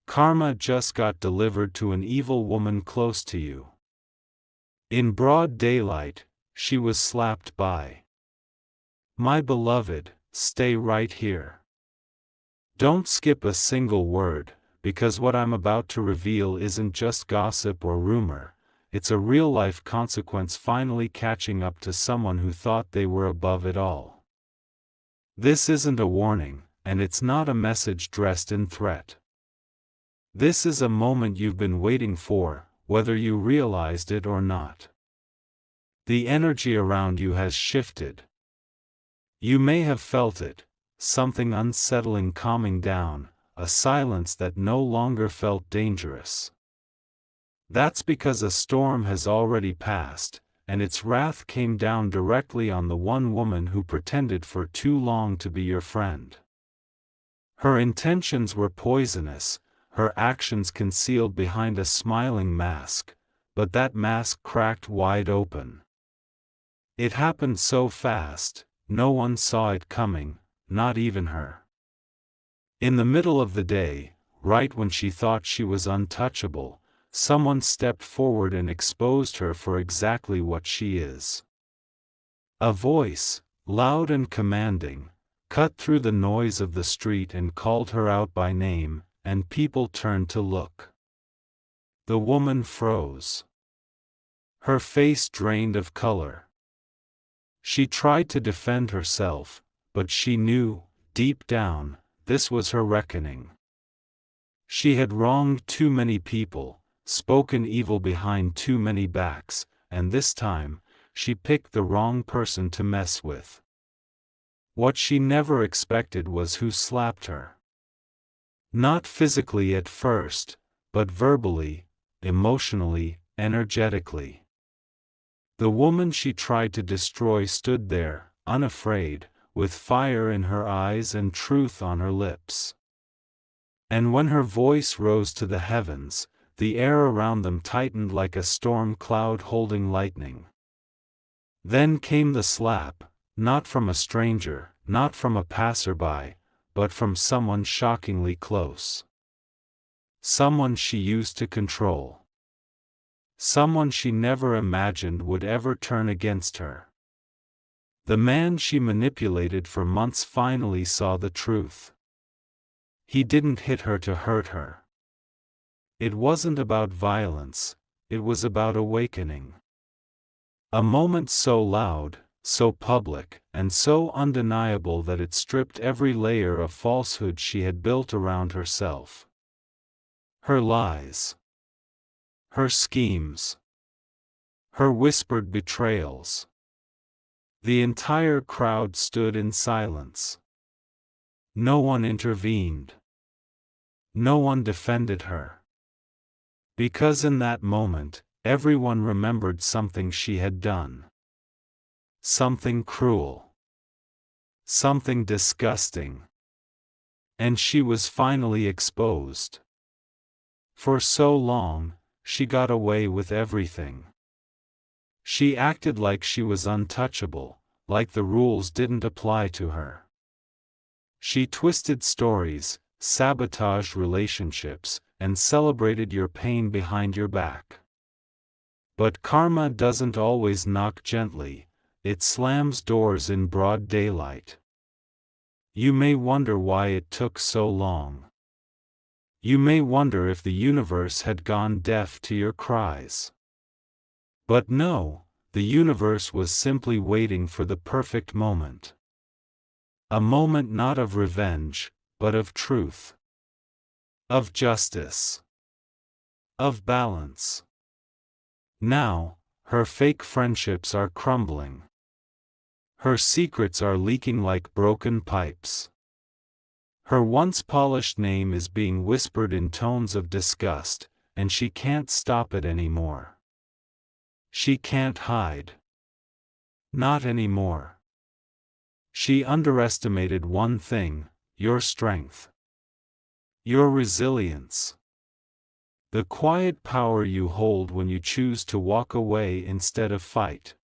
Karma just got delivered to an evil woman close to you. In broad daylight, she was slapped by. My beloved, stay right here. Don't skip a single word, because what I'm about to reveal isn't just gossip or rumor, it's a real-life consequence finally catching up to someone who thought they were above it all. This isn't a warning, and it's not a message dressed in threat. This is a moment you've been waiting for, whether you realized it or not. The energy around you has shifted. You may have felt it, something unsettling calming down, a silence that no longer felt dangerous. That's because a storm has already passed, and its wrath came down directly on the one woman who pretended for too long to be your friend. Her intentions were poisonous, her actions concealed behind a smiling mask, but that mask cracked wide open. It happened so fast, no one saw it coming, not even her. In the middle of the day, right when she thought she was untouchable, someone stepped forward and exposed her for exactly what she is. A voice, loud and commanding, cut through the noise of the street and called her out by name, and people turned to look. The woman froze. Her face drained of color. She tried to defend herself, but she knew, deep down, this was her reckoning. She had wronged too many people, spoken evil behind too many backs, and this time, she picked the wrong person to mess with. What she never expected was who slapped her. Not physically at first, but verbally, emotionally, energetically. The woman she tried to destroy stood there, unafraid, with fire in her eyes and truth on her lips. And when her voice rose to the heavens, the air around them tightened like a storm cloud holding lightning. Then came the slap, not from a stranger, not from a passerby, but from someone shockingly close. Someone she used to control. Someone she never imagined would ever turn against her. The man she manipulated for months finally saw the truth. He didn't hit her to hurt her. It wasn't about violence, it was about awakening. A moment so loud, so public, and so undeniable that it stripped every layer of falsehood she had built around herself. Her lies. Her schemes. Her whispered betrayals. The entire crowd stood in silence. No one intervened. No one defended her. Because in that moment, everyone remembered something she had done. Something cruel. Something disgusting. And she was finally exposed. For so long, she got away with everything. She acted like she was untouchable, like the rules didn't apply to her. She twisted stories, sabotaged relationships, and celebrated your pain behind your back. But karma doesn't always knock gently, it slams doors in broad daylight. You may wonder why it took so long. You may wonder if the universe had gone deaf to your cries. But no, the universe was simply waiting for the perfect moment. A moment not of revenge, but of truth. Of justice. Of balance. Now, her fake friendships are crumbling. Her secrets are leaking like broken pipes. Her once polished name is being whispered in tones of disgust, and she can't stop it anymore. She can't hide. Not anymore. She underestimated one thing, your strength. Your resilience. The quiet power you hold when you choose to walk away instead of fight.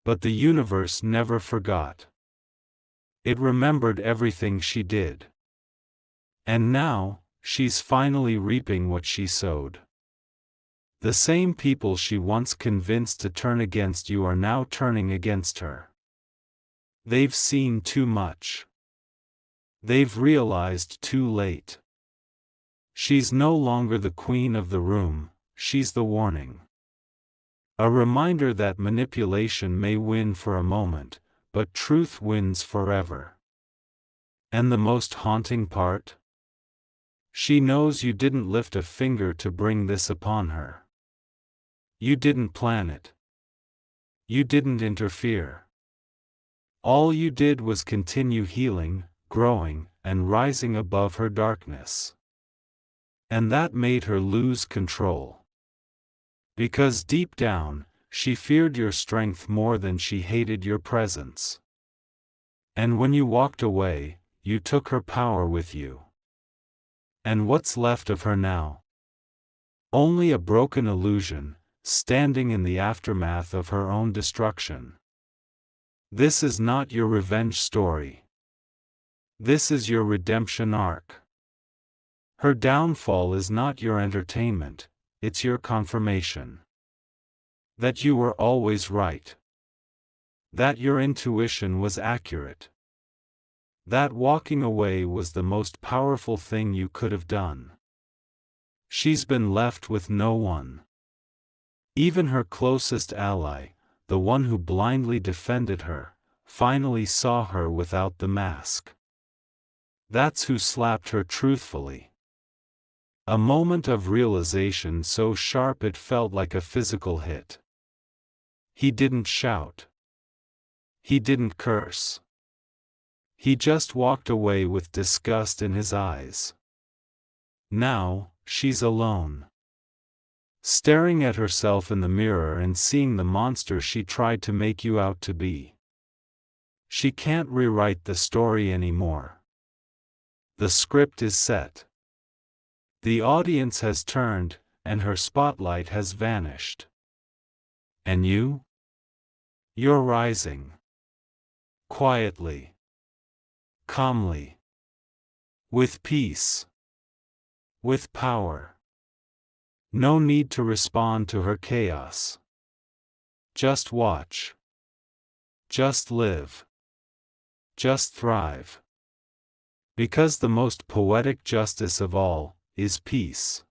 But the universe never forgot. It remembered everything she did. And now, she's finally reaping what she sowed. The same people she once convinced to turn against you are now turning against her. They've seen too much. They've realized too late. She's no longer the queen of the room, she's the warning. A reminder that manipulation may win for a moment, but truth wins forever. And the most haunting part? She knows you didn't lift a finger to bring this upon her. You didn't plan it. You didn't interfere. All you did was continue healing, growing, and rising above her darkness. And that made her lose control. Because deep down, she feared your strength more than she hated your presence. And when you walked away, you took her power with you. And what's left of her now? Only a broken illusion, standing in the aftermath of her own destruction. This is not your revenge story. This is your redemption arc. Her downfall is not your entertainment, it's your confirmation. That you were always right. That your intuition was accurate. That walking away was the most powerful thing you could have done. She's been left with no one. Even her closest ally, the one who blindly defended her, finally saw her without the mask. That's who slapped her truthfully. A moment of realization so sharp it felt like a physical hit. He didn't shout. He didn't curse. He just walked away with disgust in his eyes. Now, she's alone. Staring at herself in the mirror and seeing the monster she tried to make you out to be. She can't rewrite the story anymore. The script is set. The audience has turned, and her spotlight has vanished. And you? You're rising. Quietly. Calmly. With peace. With power. No need to respond to her chaos. Just watch. Just live. Just thrive. Because the most poetic justice of all is peace.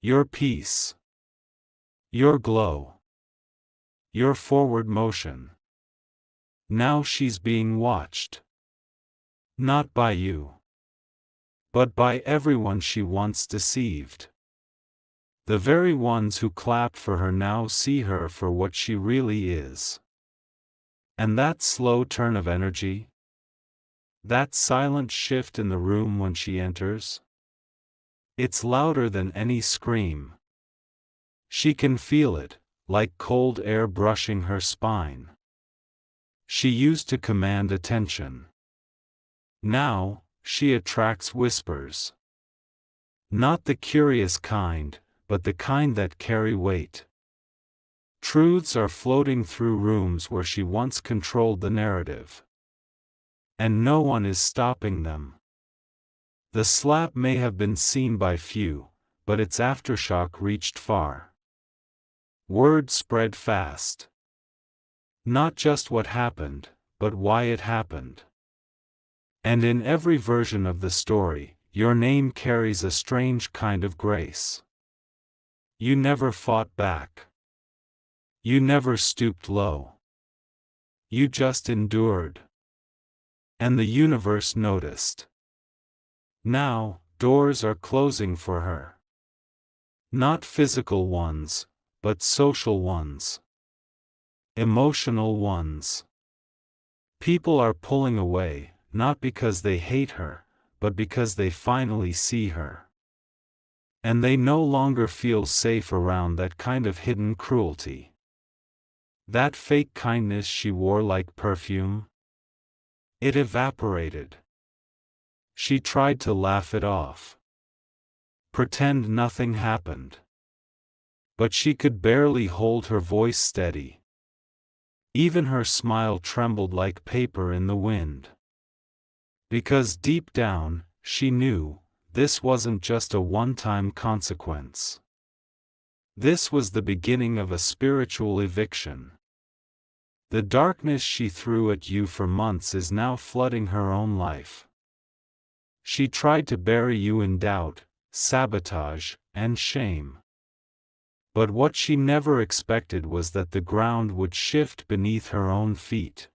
Your peace. Your glow. Your forward motion. Now she's being watched. Not by you. But by everyone she once deceived. The very ones who clapped for her now see her for what she really is. And that slow turn of energy? That silent shift in the room when she enters? It's louder than any scream. She can feel it, like cold air brushing her spine. She used to command attention. Now, she attracts whispers. Not the curious kind, but the kind that carry weight. Truths are floating through rooms where she once controlled the narrative. And no one is stopping them. The slap may have been seen by few, but its aftershock reached far. Word spread fast. Not just what happened, but why it happened. And in every version of the story, your name carries a strange kind of grace. You never fought back. You never stooped low. You just endured. And the universe noticed. Now, doors are closing for her. Not physical ones, but social ones. Emotional ones. People are pulling away, not because they hate her, but because they finally see her. And they no longer feel safe around that kind of hidden cruelty. That fake kindness she wore like perfume. It evaporated. She tried to laugh it off. Pretend nothing happened. But she could barely hold her voice steady. Even her smile trembled like paper in the wind. Because deep down, she knew, this wasn't just a one-time consequence. This was the beginning of a spiritual eviction. The darkness she threw at you for months is now flooding her own life. She tried to bury you in doubt, sabotage, and shame. But what she never expected was that the ground would shift beneath her own feet.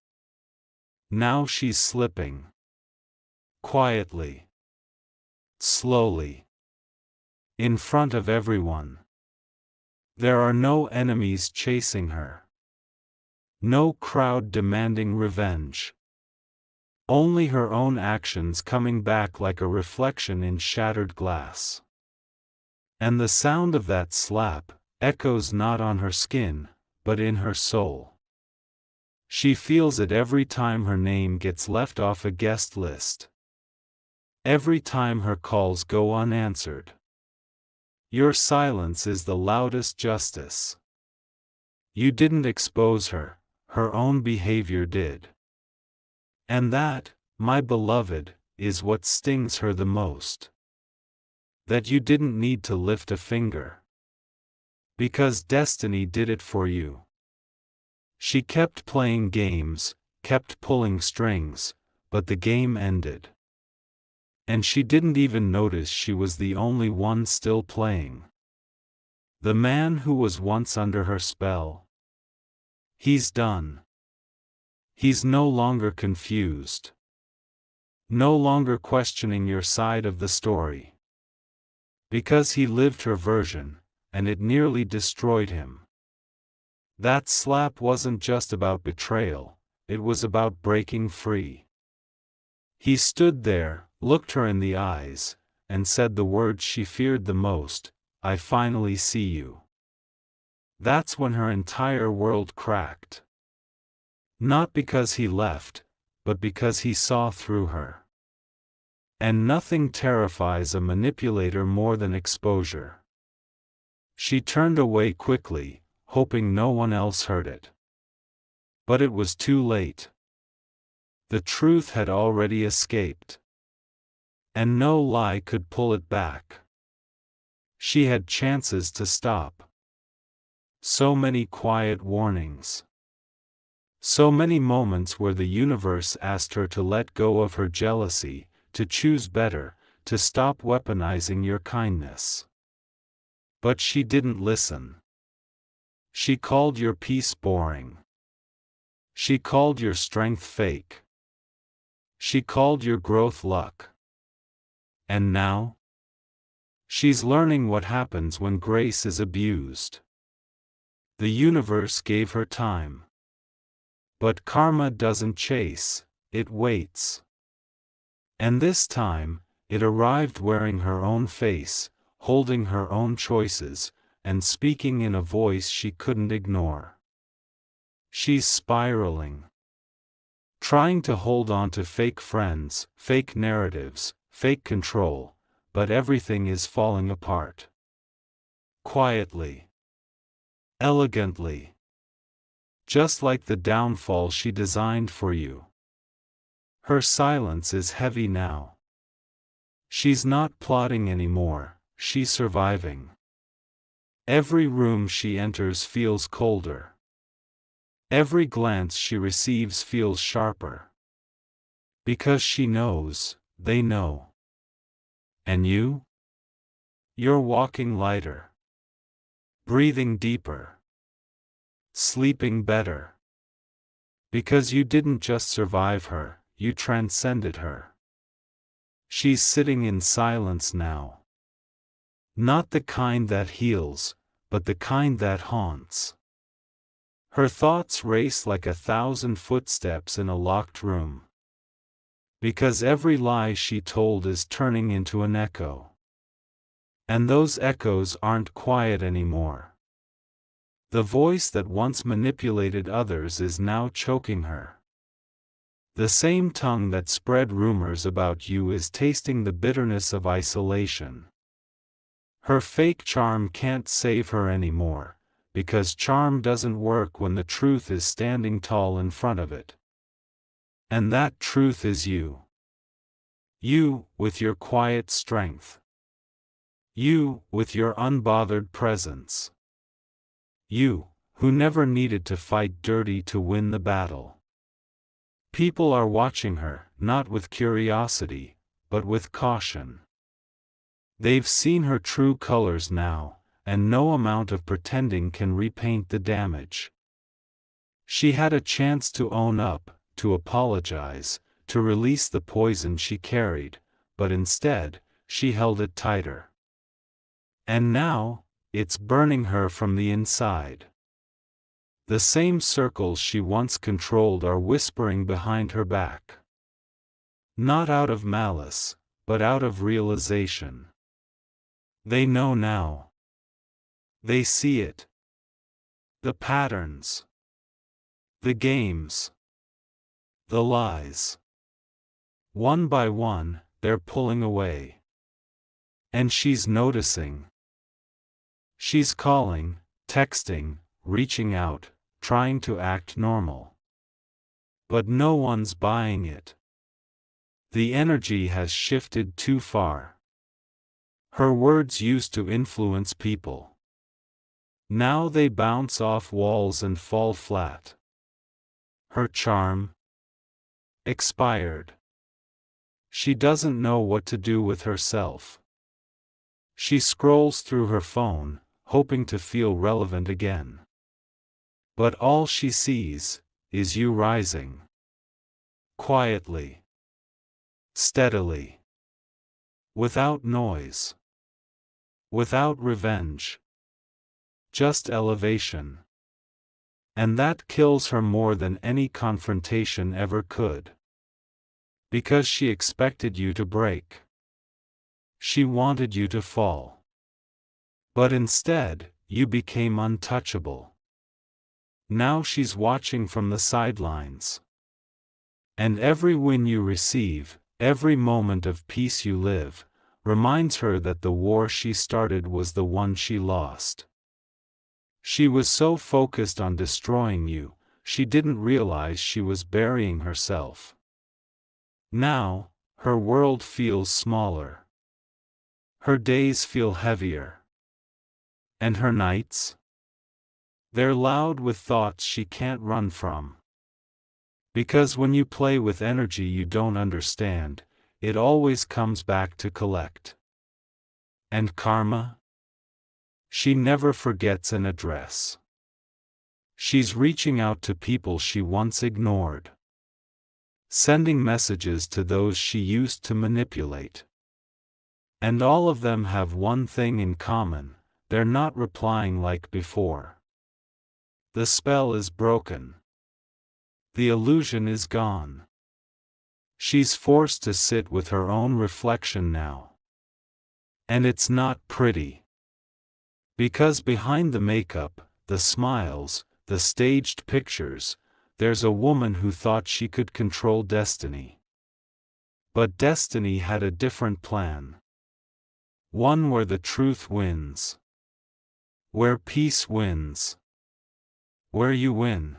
Now she's slipping. Quietly. Slowly. In front of everyone. There are no enemies chasing her. No crowd demanding revenge. Only her own actions coming back like a reflection in shattered glass. And the sound of that slap echoes not on her skin, but in her soul. She feels it every time her name gets left off a guest list. Every time her calls go unanswered. Your silence is the loudest justice. You didn't expose her, her own behavior did. And that, my beloved, is what stings her the most. That you didn't need to lift a finger. Because destiny did it for you. She kept playing games, kept pulling strings, but the game ended. And she didn't even notice she was the only one still playing. The man who was once under her spell. He's done. He's no longer confused. No longer questioning your side of the story. Because he lived her version, and it nearly destroyed him. That slap wasn't just about betrayal, it was about breaking free. He stood there, looked her in the eyes, and said the words she feared the most, "I finally see you." That's when her entire world cracked. Not because he left, but because he saw through her. And nothing terrifies a manipulator more than exposure. She turned away quickly, hoping no one else heard it. But it was too late. The truth had already escaped. And no lie could pull it back. She had chances to stop. So many quiet warnings. So many moments where the universe asked her to let go of her jealousy, to choose better, to stop weaponizing your kindness. But she didn't listen. She called your peace boring. She called your strength fake. She called your growth luck. And now? She's learning what happens when grace is abused. The universe gave her time. But karma doesn't chase, it waits. And this time, it arrived wearing her own face, holding her own choices, and speaking in a voice she couldn't ignore. She's spiraling. Trying to hold on to fake friends, fake narratives, fake control, but everything is falling apart. Quietly. Elegantly. Just like the downfall she designed for you. Her silence is heavy now. She's not plotting anymore, she's surviving. Every room she enters feels colder. Every glance she receives feels sharper. Because she knows, they know. And you? You're walking lighter. Breathing deeper. Sleeping better. Because you didn't just survive her, you transcended her. She's sitting in silence now. Not the kind that heals, but the kind that haunts. Her thoughts race like 1,000 footsteps in a locked room. Because every lie she told is turning into an echo. And those echoes aren't quiet anymore. The voice that once manipulated others is now choking her. The same tongue that spread rumors about you is tasting the bitterness of isolation. Her fake charm can't save her anymore, because charm doesn't work when the truth is standing tall in front of it. And that truth is you. You, with your quiet strength. You, with your unbothered presence. You, who never needed to fight dirty to win the battle. People are watching her, not with curiosity, but with caution. They've seen her true colors now, and no amount of pretending can repaint the damage. She had a chance to own up, to apologize, to release the poison she carried, but instead, she held it tighter. And now, it's burning her from the inside. The same circles she once controlled are whispering behind her back. Not out of malice, but out of realization. They know now. They see it. The patterns. The games. The lies. One by one, they're pulling away. And she's noticing. She's calling, texting, reaching out, trying to act normal. But no one's buying it. The energy has shifted too far. Her words used to influence people. Now they bounce off walls and fall flat. Her charm expired. She doesn't know what to do with herself. She scrolls through her phone, hoping to feel relevant again. But all she sees is you rising. Quietly. Steadily. Without noise. Without revenge. Just elevation. And that kills her more than any confrontation ever could. Because she expected you to break. She wanted you to fall. But instead, you became untouchable. Now she's watching from the sidelines. And every win you receive, every moment of peace you live, reminds her that the war she started was the one she lost. She was so focused on destroying you, she didn't realize she was burying herself. Now, her world feels smaller. Her days feel heavier. And her nights? They're loud with thoughts she can't run from. Because when you play with energy you don't understand, it always comes back to collect. And karma? She never forgets an address. She's reaching out to people she once ignored. Sending messages to those she used to manipulate. And all of them have one thing in common, they're not replying like before. The spell is broken. The illusion is gone. She's forced to sit with her own reflection now. And it's not pretty. Because behind the makeup, the smiles, the staged pictures, there's a woman who thought she could control destiny. But destiny had a different plan. One where the truth wins. Where peace wins. Where you win.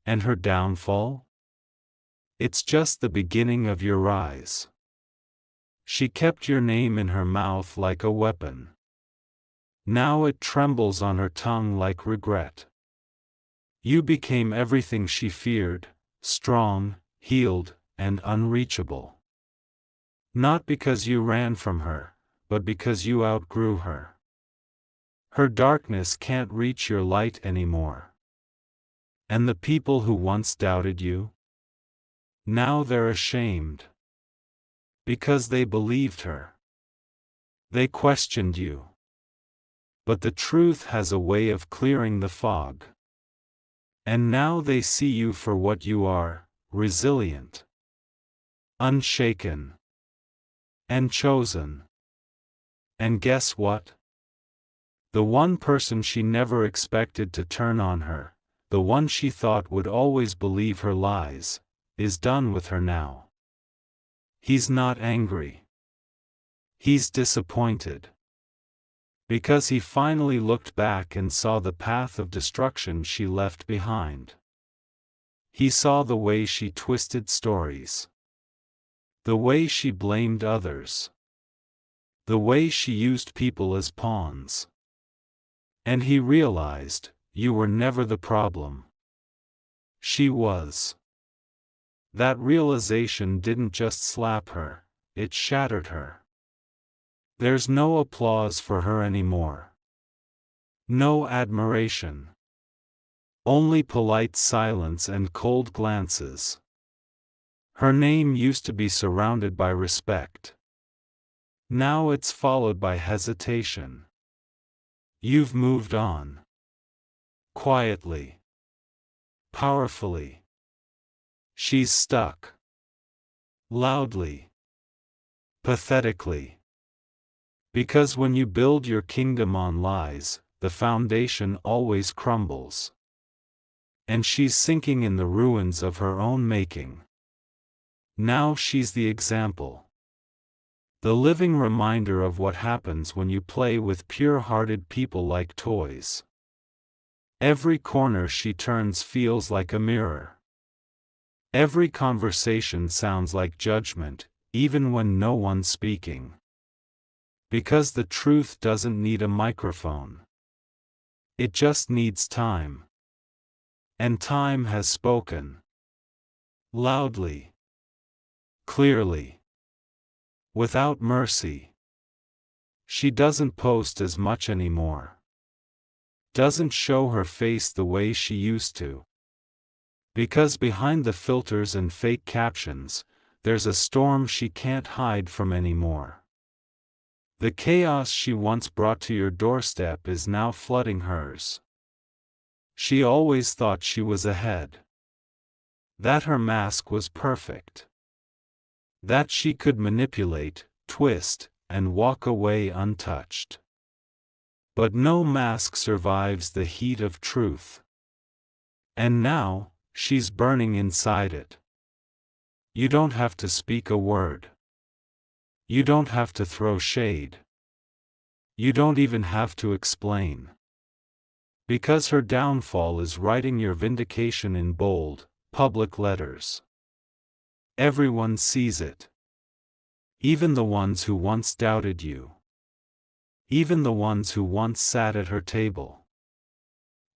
And her downfall? It's just the beginning of your rise. She kept your name in her mouth like a weapon. Now it trembles on her tongue like regret. You became everything she feared, strong, healed, and unreachable. Not because you ran from her, but because you outgrew her. Her darkness can't reach your light anymore. And the people who once doubted you? Now they're ashamed. Because they believed her. They questioned you. But the truth has a way of clearing the fog. And now they see you for what you are, resilient. Unshaken. And chosen. And guess what? The one person she never expected to turn on her, the one she thought would always believe her lies, is done with her now. He's not angry. He's disappointed. Because he finally looked back and saw the path of destruction she left behind. He saw the way she twisted stories. The way she blamed others. The way she used people as pawns. And he realized, you were never the problem. She was. That realization didn't just slap her, it shattered her. There's no applause for her anymore. No admiration. Only polite silence and cold glances. Her name used to be surrounded by respect. Now it's followed by hesitation. You've moved on. Quietly. Powerfully. She's stuck. Loudly. Pathetically. Because when you build your kingdom on lies, the foundation always crumbles. And she's sinking in the ruins of her own making. Now she's the example. The living reminder of what happens when you play with pure-hearted people like toys. Every corner she turns feels like a mirror. Every conversation sounds like judgment, even when no one's speaking. Because the truth doesn't need a microphone. It just needs time. And time has spoken. Loudly. Clearly. Without mercy. She doesn't post as much anymore. Doesn't show her face the way she used to. Because behind the filters and fake captions, there's a storm she can't hide from anymore. The chaos she once brought to your doorstep is now flooding hers. She always thought she was ahead. That her mask was perfect. That she could manipulate, twist, and walk away untouched. But no mask survives the heat of truth. And now, she's burning inside it. You don't have to speak a word. You don't have to throw shade. You don't even have to explain. Because her downfall is writing your vindication in bold, public letters. Everyone sees it. Even the ones who once doubted you. Even the ones who once sat at her table.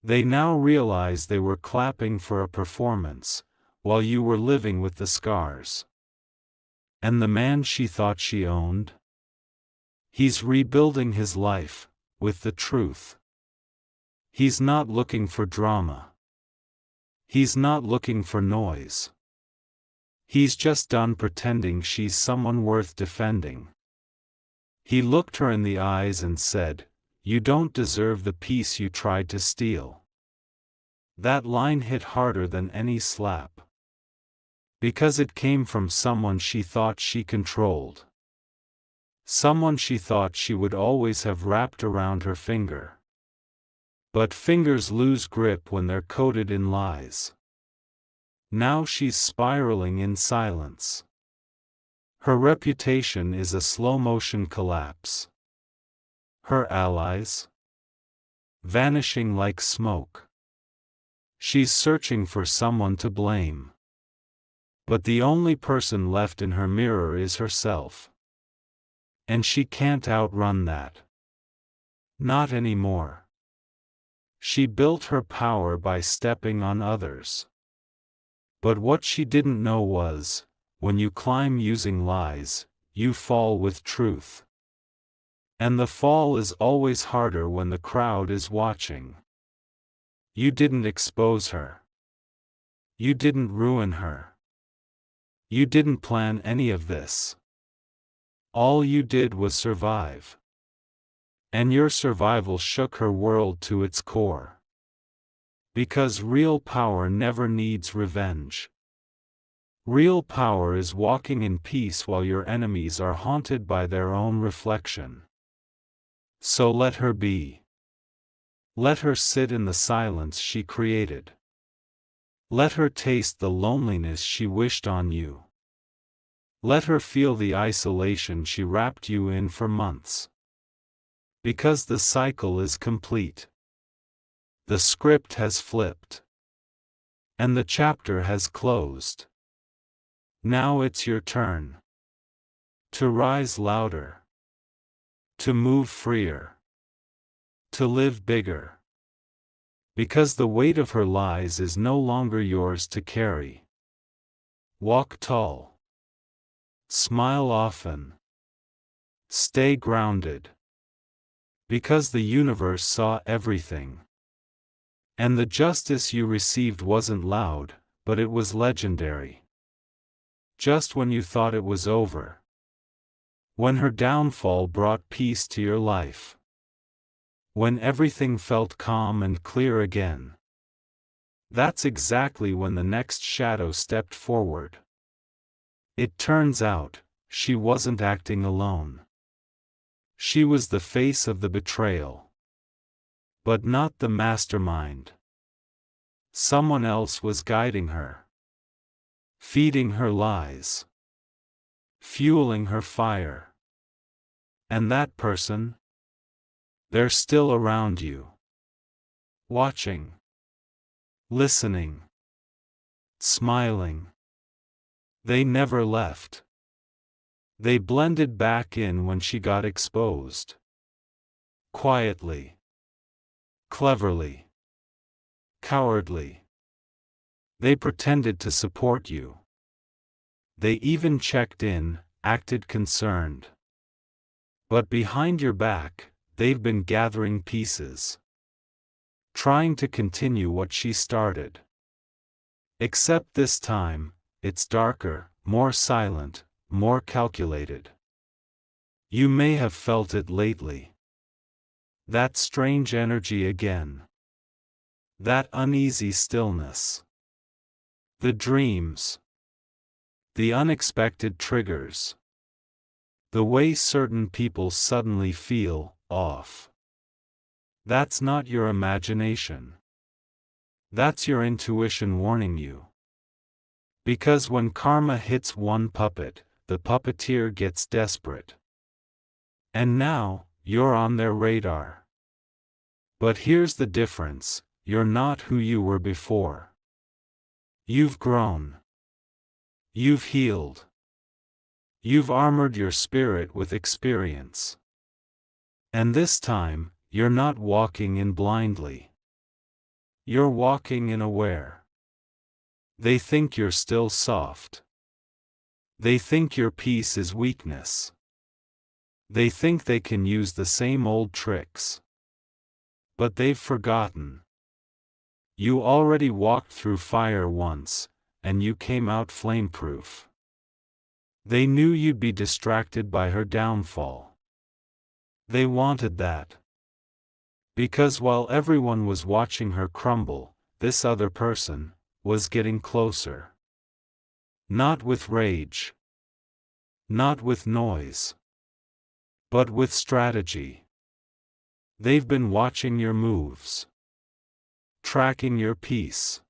They now realize they were clapping for a performance, while you were living with the scars. And the man she thought she owned? He's rebuilding his life, with the truth. He's not looking for drama. He's not looking for noise. He's just done pretending she's someone worth defending. He looked her in the eyes and said, "You don't deserve the peace you tried to steal." That line hit harder than any slap. Because it came from someone she thought she controlled. Someone she thought she would always have wrapped around her finger. But fingers lose grip when they're coated in lies. Now she's spiraling in silence. Her reputation is a slow-motion collapse. Her allies? Vanishing like smoke. She's searching for someone to blame. But the only person left in her mirror is herself. And she can't outrun that. Not anymore. She built her power by stepping on others. But what she didn't know was, when you climb using lies, you fall with truth. And the fall is always harder when the crowd is watching. You didn't expose her. You didn't ruin her. You didn't plan any of this. All you did was survive. And your survival shook her world to its core. Because real power never needs revenge. Real power is walking in peace while your enemies are haunted by their own reflection. So let her be. Let her sit in the silence she created. Let her taste the loneliness she wished on you. Let her feel the isolation she wrapped you in for months. Because the cycle is complete. The script has flipped. And the chapter has closed. Now it's your turn. To rise louder. To move freer. To live bigger. Because the weight of her lies is no longer yours to carry. Walk tall. Smile often. Stay grounded. Because the universe saw everything. And the justice you received wasn't loud, but it was legendary. Just when you thought it was over. When her downfall brought peace to your life. When everything felt calm and clear again. That's exactly when the next shadow stepped forward. It turns out, she wasn't acting alone. She was the face of the betrayal. But not the mastermind. Someone else was guiding her. Feeding her lies. Fueling her fire. And that person? They're still around you. Watching. Listening. Smiling. They never left. They blended back in when she got exposed. Quietly. Cleverly. Cowardly. They pretended to support you. They even checked in, acted concerned. But behind your back, they've been gathering pieces. Trying to continue what she started. Except this time, it's darker, more silent, more calculated. You may have felt it lately. That strange energy again. That uneasy stillness. The dreams. The unexpected triggers. The way certain people suddenly feel off. That's not your imagination. That's your intuition warning you. Because when karma hits one puppet, the puppeteer gets desperate. And now, you're on their radar. But here's the difference, you're not who you were before. You've grown. You've healed. You've armored your spirit with experience. And this time, you're not walking in blindly. You're walking in aware. They think you're still soft. They think your peace is weakness. They think they can use the same old tricks. But they've forgotten. You already walked through fire once, and you came out flameproof. They knew you'd be distracted by her downfall. They wanted that. Because while everyone was watching her crumble, this other person was getting closer. Not with rage. Not with noise. But with strategy. They've been watching your moves. Tracking your peace.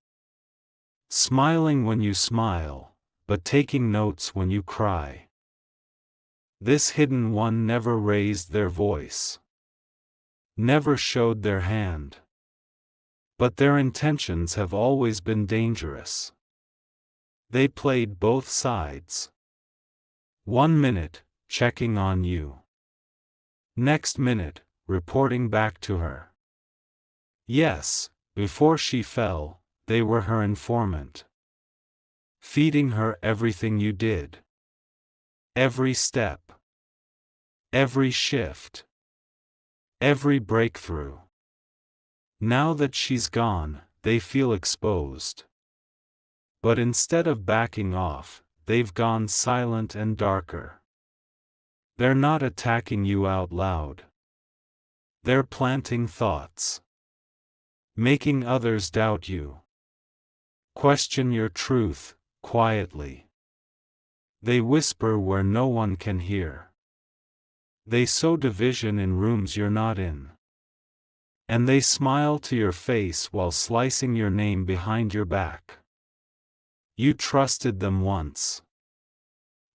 Smiling when you smile, but taking notes when you cry. This hidden one never raised their voice. Never showed their hand. But their intentions have always been dangerous. They played both sides. 1 minute, checking on you. Next minute, reporting back to her. Yes, before she fell, they were her informant. Feeding her everything you did. Every step. Every shift. Every breakthrough. Now that she's gone, they feel exposed. But instead of backing off, they've gone silent and darker. They're not attacking you out loud. They're planting thoughts. Making others doubt you. Question your truth, quietly. They whisper where no one can hear. They sow division in rooms you're not in. And they smile to your face while slicing your name behind your back. You trusted them once.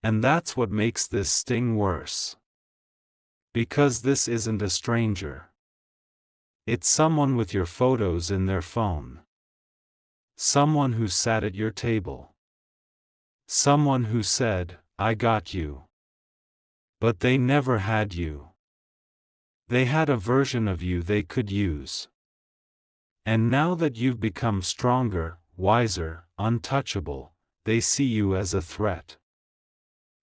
And that's what makes this sting worse. Because this isn't a stranger. It's someone with your photos in their phone. Someone who sat at your table. Someone who said, "I got you." But they never had you. They had a version of you they could use. And now that you've become stronger, wiser, untouchable, they see you as a threat.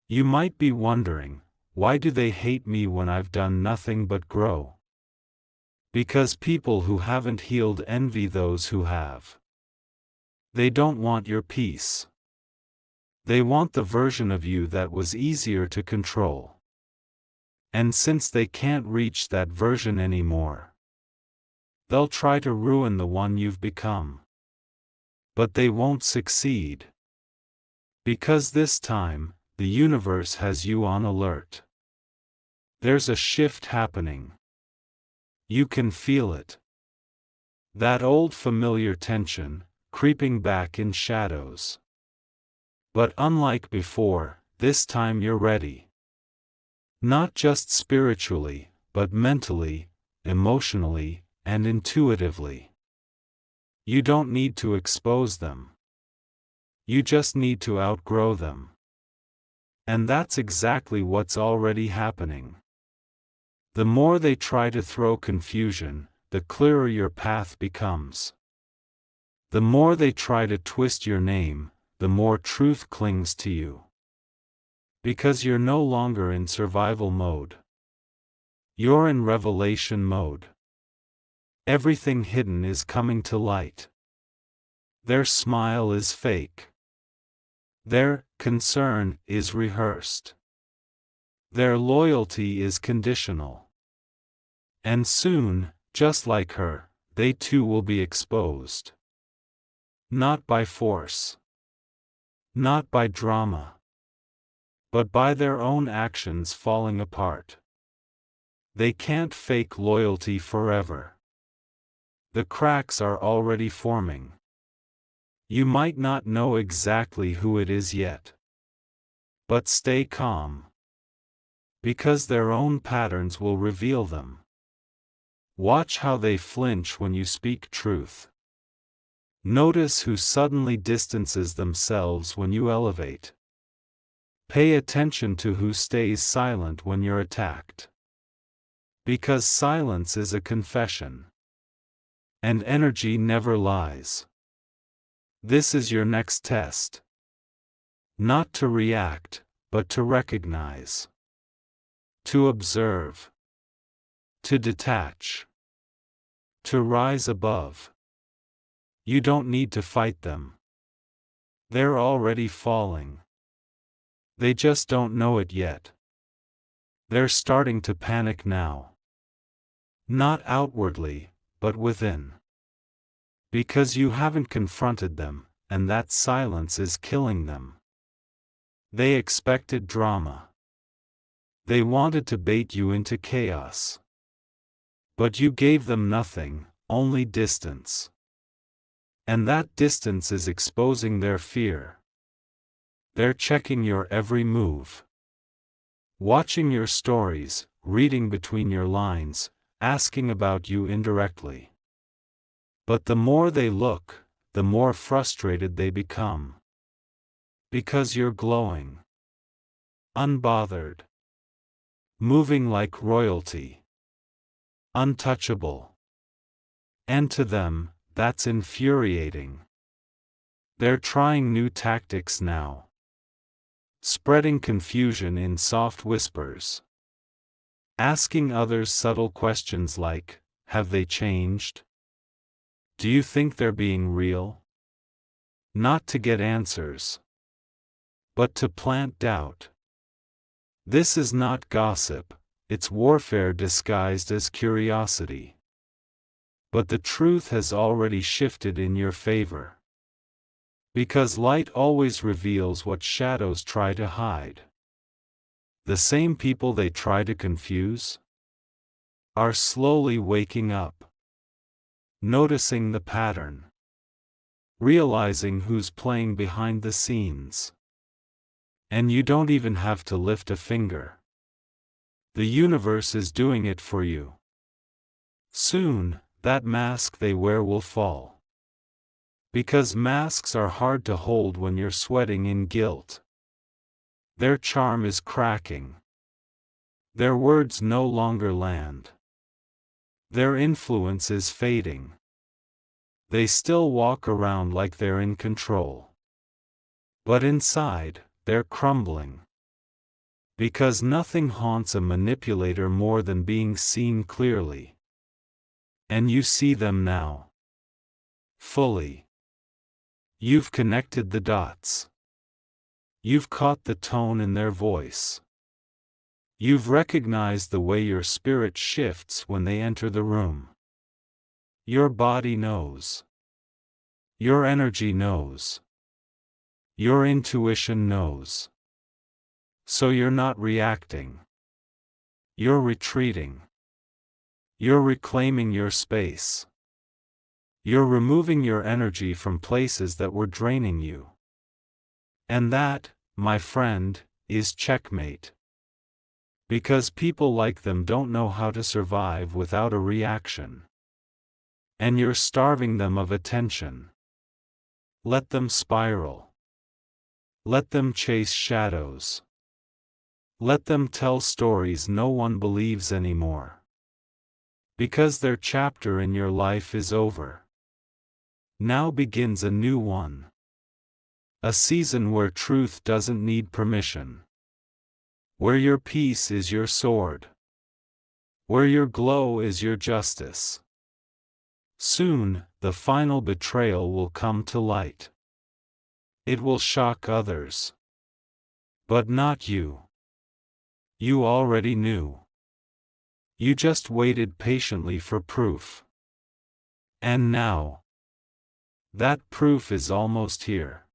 You might be wondering, why do they hate me when I've done nothing but grow? Because people who haven't healed envy those who have. They don't want your peace. They want the version of you that was easier to control. And since they can't reach that version anymore, they'll try to ruin the one you've become. But they won't succeed. Because this time, the universe has you on alert. There's a shift happening. You can feel it. That old familiar tension, creeping back in shadows. But unlike before, this time you're ready. Not just spiritually, but mentally, emotionally, and intuitively. You don't need to expose them. You just need to outgrow them. And that's exactly what's already happening. The more they try to throw confusion, the clearer your path becomes. The more they try to twist your name, the more truth clings to you. Because you're no longer in survival mode. You're in revelation mode. Everything hidden is coming to light. Their smile is fake. Their concern is rehearsed. Their loyalty is conditional. And soon, just like her, they too will be exposed. Not by force. Not by drama. But by their own actions falling apart. They can't fake loyalty forever. The cracks are already forming. You might not know exactly who it is yet. But stay calm. Because their own patterns will reveal them. Watch how they flinch when you speak truth. Notice who suddenly distances themselves when you elevate. Pay attention to who stays silent when you're attacked. Because silence is a confession. And energy never lies. This is your next test. Not to react, but to recognize. To observe. To detach. To rise above. You don't need to fight them. They're already falling. They just don't know it yet. They're starting to panic now. Not outwardly, but within. Because you haven't confronted them, and that silence is killing them. They expected drama. They wanted to bait you into chaos. But you gave them nothing, only distance. And that distance is exposing their fear. They're checking your every move. Watching your stories, reading between your lines, asking about you indirectly. But the more they look, the more frustrated they become. Because you're glowing. Unbothered. Moving like royalty. Untouchable. And to them, that's infuriating. They're trying new tactics now. Spreading confusion in soft whispers. Asking others subtle questions like, have they changed? Do you think they're being real? Not to get answers. But to plant doubt. This is not gossip, it's warfare disguised as curiosity. But the truth has already shifted in your favor. Because light always reveals what shadows try to hide. The same people they try to confuse are slowly waking up. Noticing the pattern. Realizing who's playing behind the scenes. And you don't even have to lift a finger. The universe is doing it for you. Soon, that mask they wear will fall. Because masks are hard to hold when you're sweating in guilt. Their charm is cracking. Their words no longer land. Their influence is fading. They still walk around like they're in control. But inside, they're crumbling. Because nothing haunts a manipulator more than being seen clearly. And you see them now. Fully. You've connected the dots. You've caught the tone in their voice. You've recognized the way your spirit shifts when they enter the room. Your body knows. Your energy knows. Your intuition knows. So you're not reacting. You're retreating. You're reclaiming your space. You're removing your energy from places that were draining you. And that, my friend, is checkmate. Because people like them don't know how to survive without a reaction. And you're starving them of attention. Let them spiral. Let them chase shadows. Let them tell stories no one believes anymore. Because their chapter in your life is over. Now begins a new one. A season where truth doesn't need permission. Where your peace is your sword. Where your glow is your justice. Soon, the final betrayal will come to light. It will shock others. But not you. You already knew. You just waited patiently for proof. And now, that proof is almost here.